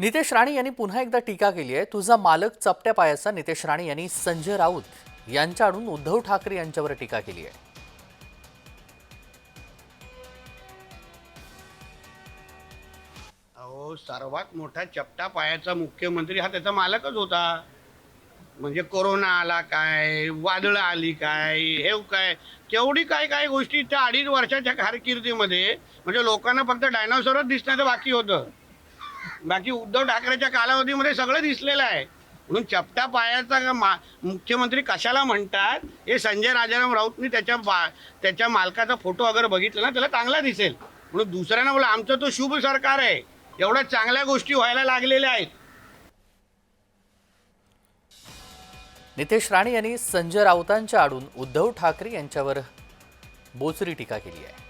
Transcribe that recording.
नितेश राणे यांनी पुन्हा एकदा टीका केली आहे। तुझा मालक चपट्या पायाचा नितेश राणे यांनी संजय राऊत यांच्याकडून उद्धव ठाकरे यांच्यावर टीका केली आहे। अहो, सर्वात मोठा चपटा पायाचा मुख्यमंत्री हा त्याचा मालकच होता। म्हणजे कोरोना आला काय, वादळ आली काय, हे काय, केवढी काय काय गोष्टी त्या 2.5 वर्षाच्या कारकिर्दीमध्ये म्हणजे लोकांना फक्त डायनासॉरच दिसण्याचं बाकी होतं। बाकी उद्धव ठाकरेच्या कालावधीमध्ये सगळं दिसलेलं आहे। म्हणून चपटा पायाचा मुख्यमंत्री कशाला म्हणतात हे संजय राजाराम राऊतनी त्याच्या मालकाचा फोटो अगर बघितला ना त्याला चांगला दिसेल। म्हणून दुसऱ्यांना बोला आमचं तो शुभ सरकार आहे, एवढ्या चांगल्या गोष्टी व्हायला लागलेल्या आहेत। नितेश राणे यांनी संजय राऊतांच्या आडून उद्धव ठाकरे यांच्यावर बोचरी टीका केली आहे।